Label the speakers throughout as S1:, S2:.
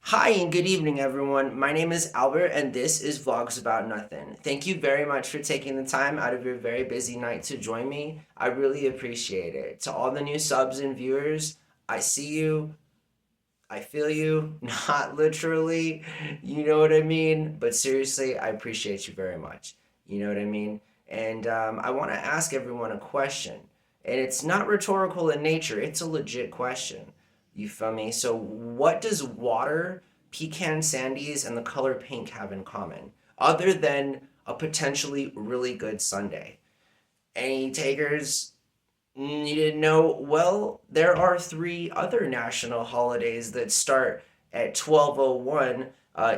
S1: Hi and good evening, everyone. My name is Albert, and this is Vlogs About Nothing. Thank you very much for taking the time out of your very busy night to join me. I really appreciate it. To all the new subs and viewers, I see you, I feel you, not literally, you know what I mean? But seriously, I appreciate you very much. You know what I mean? And I want to ask everyone a question. And it's not rhetorical in nature, it's a legit question. You feel me? So, what does water, pecan sandies, and the color pink have in common, other than a potentially really good Sunday? Any takers? You didn't know? Well, there are three other national holidays that start at 12:01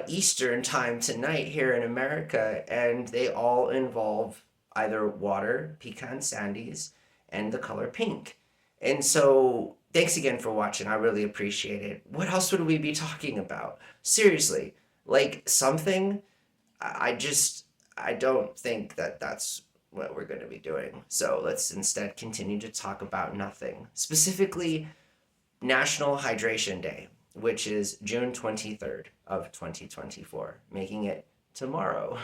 S1: Eastern time tonight here in America, and they all involve either water, pecan sandies, and the color pink. And so, thanks again for watching. I really appreciate it. What else would we be talking about? Seriously, like something I don't think that that's what we're going to be doing. So let's instead continue to talk about nothing. Specifically, National Hydration Day, which is June 23rd of 2024, making it tomorrow,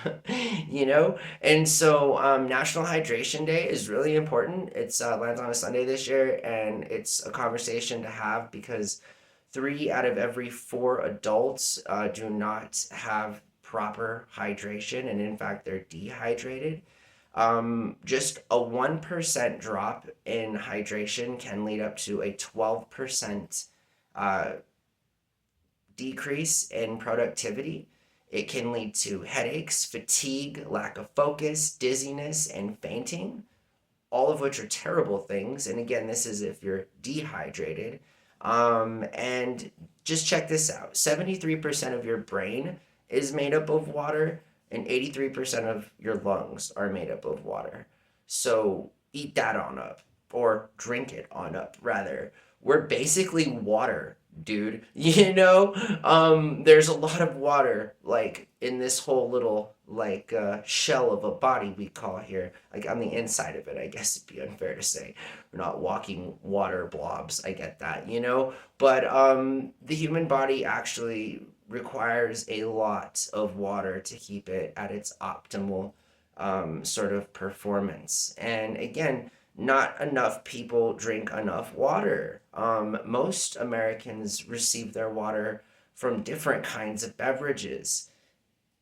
S1: you know? And so National Hydration Day is really important. It's lands on a Sunday this year, and it's a conversation to have because three out of every four adults do not have proper hydration, and in fact, they're dehydrated. Just a 1% drop in hydration can lead up to a 12% uh, decrease in productivity. It can lead to headaches, fatigue, lack of focus, dizziness, and fainting, all of which are terrible things. And again, this is if you're dehydrated. And just check this out 73% of your brain is made up of water, and 83% of your lungs are made up of water. So eat that on up, or drink it on up, rather. We're basically water, dude. There's a lot of water, like in this whole little like shell of a body we call here, like on the inside of it. I guess it'd be unfair to say we're not walking water blobs. I get that, but the human body actually requires a lot of water to keep it at its optimal sort of performance. And again, not enough people drink enough water. Most Americans receive their water from different kinds of beverages.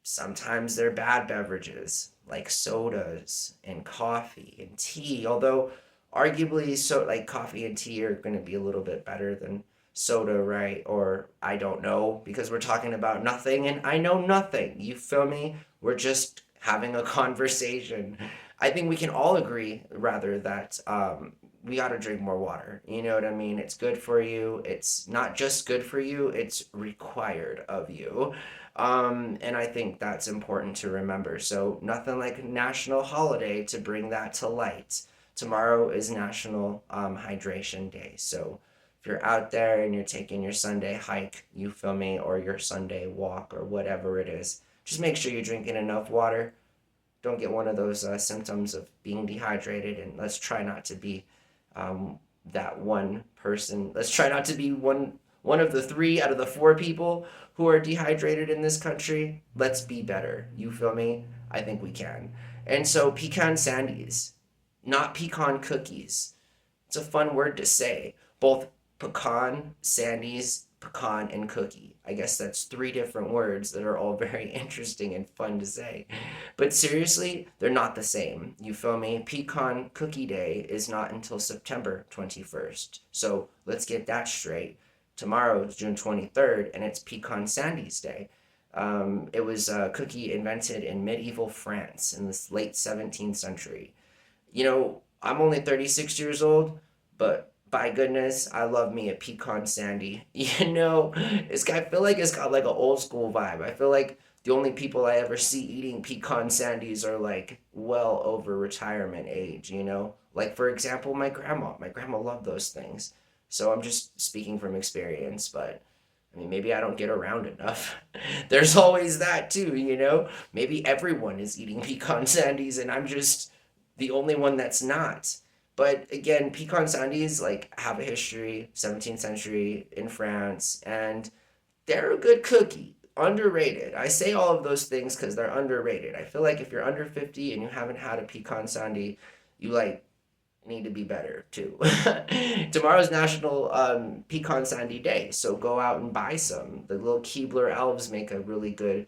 S1: Sometimes they're bad beverages like sodas and coffee and tea, although arguably so like coffee and tea are going to be a little bit better than soda, right? Or I don't know, because we're talking about nothing and I know nothing. You feel me? We're just having a conversation. I think we can all agree rather that we got to drink more water. You know what I mean? It's good for you. It's not just good for you, it's required of you. And I think that's important to remember. So, nothing like a national holiday to bring that to light. Tomorrow is National Hydration Day. So, if you're out there and you're taking your Sunday hike, you feel me, or your Sunday walk or whatever it is, just make sure you're drinking enough water. Don't get one of those symptoms of being dehydrated, and let's try not to be that one person. Let's try not to be one of the three out of the four people who are dehydrated in this country. Let's be better. You feel me? I think we can. And so pecan sandies, not pecan cookies. It's a fun word to say. Both pecan, sandies, pecan, and cookie. I guess that's three different words that are all very interesting and fun to say. But seriously, they're not the same. You feel me? Pecan Cookie Day is not until September 21st. So let's get that straight. Tomorrow is June 23rd, and it's Pecan Sandies Day. It was a cookie invented in medieval France in the late 17th century. I'm only 36 years old, but by goodness, I love me a pecan sandy. I feel like it's got like an old school vibe. I feel like the only people I ever see eating pecan sandies are like well over retirement age. Like, for example, my grandma. My grandma loved those things. So I'm just speaking from experience, but I mean, maybe I don't get around enough. There's always that too. Maybe everyone is eating pecan sandies and I'm just the only one that's not. But again, pecan sandies like have a history, 17th century in France, and they're a good cookie. Underrated. I say all of those things because they're underrated. I feel like if you're under 50 and you haven't had a pecan sandy, you like need to be better too. Tomorrow's National Pecan Sandy Day, so go out and buy some. The little Keebler elves make a really good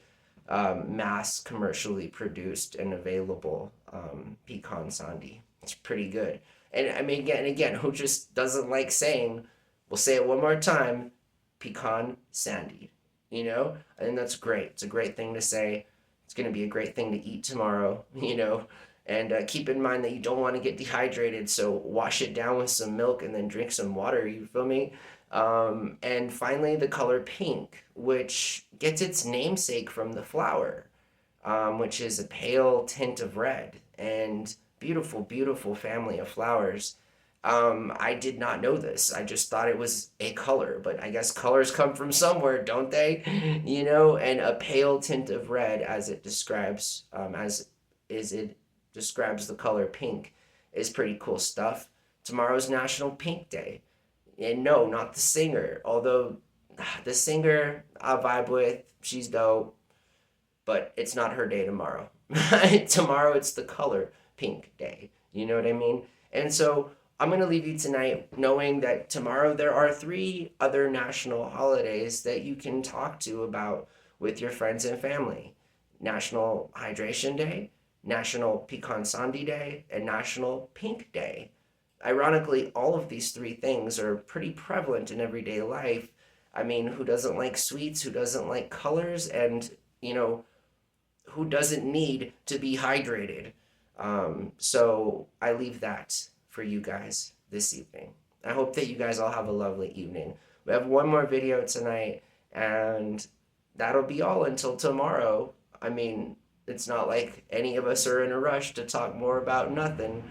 S1: mass commercially produced and available pecan sandy. It's pretty good. And I mean, again, who just doesn't like saying, we'll say it one more time, pecan sandy, you know? And that's great. It's a great thing to say. It's going to be a great thing to eat tomorrow, you know? And keep in mind that you don't want to get dehydrated, so wash it down with some milk and then drink some water, you feel me? And finally, the color pink, which gets its namesake from the flower, which is a pale tint of red and beautiful, beautiful family of flowers. I did not know this. I just thought it was a color, but I guess colors come from somewhere, don't they? You know, and a pale tint of red, as it describes, as is it describes the color pink, is pretty cool stuff. Tomorrow's National Pink Day. And no, not the singer. Although the singer I vibe with, she's dope, but it's not her day tomorrow. Tomorrow it's the color pink day. You know what I mean? And so I'm going to leave you tonight knowing that tomorrow there are 3 other national holidays that you can talk to about with your friends and family. National Hydration Day, National Pecan Sandy Day, and National Pink Day. Ironically, all of these 3 things are pretty prevalent in everyday life. I mean, who doesn't like sweets? Who doesn't like colors? And, you know, who doesn't need to be hydrated? So I leave that for you guys this evening. I hope that you guys all have a lovely evening. We have one more video tonight, and that'll be all until tomorrow. I mean, it's not like any of us are in a rush to talk more about nothing.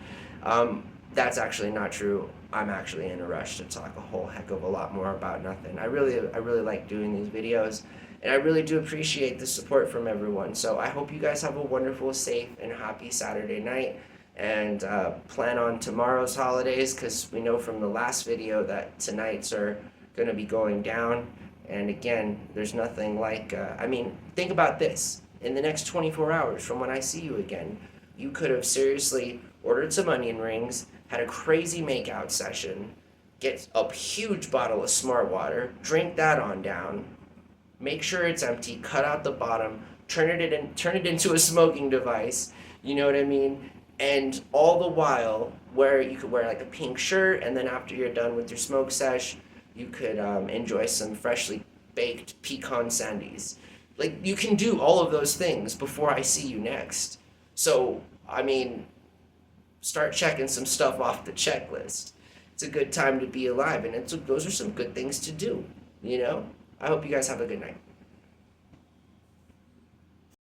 S1: That's actually not true. I'm actually in a rush to talk a whole heck of a lot more about nothing. I really like doing these videos, and I really do appreciate the support from everyone. So I hope you guys have a wonderful, safe, and happy Saturday night, and plan on tomorrow's holidays, because we know from the last video that tonight's are going to be going down. And again, there's nothing like, I mean, think about this. In the next 24 hours from when I see you again, you could have seriously ordered some onion rings, had a crazy makeout session, get a huge bottle of Smart Water, drink that on down, make sure it's empty, cut out the bottom, turn it into a smoking device, you know what I mean? And all the while, you could wear like a pink shirt, and then after you're done with your smoke sesh, you could enjoy some freshly baked pecan sandies. Like, you can do all of those things before I see you next. So, I mean, start checking some stuff off the checklist. It's a good time to be alive, and those are some good things to do, you know? I hope you guys have a good night.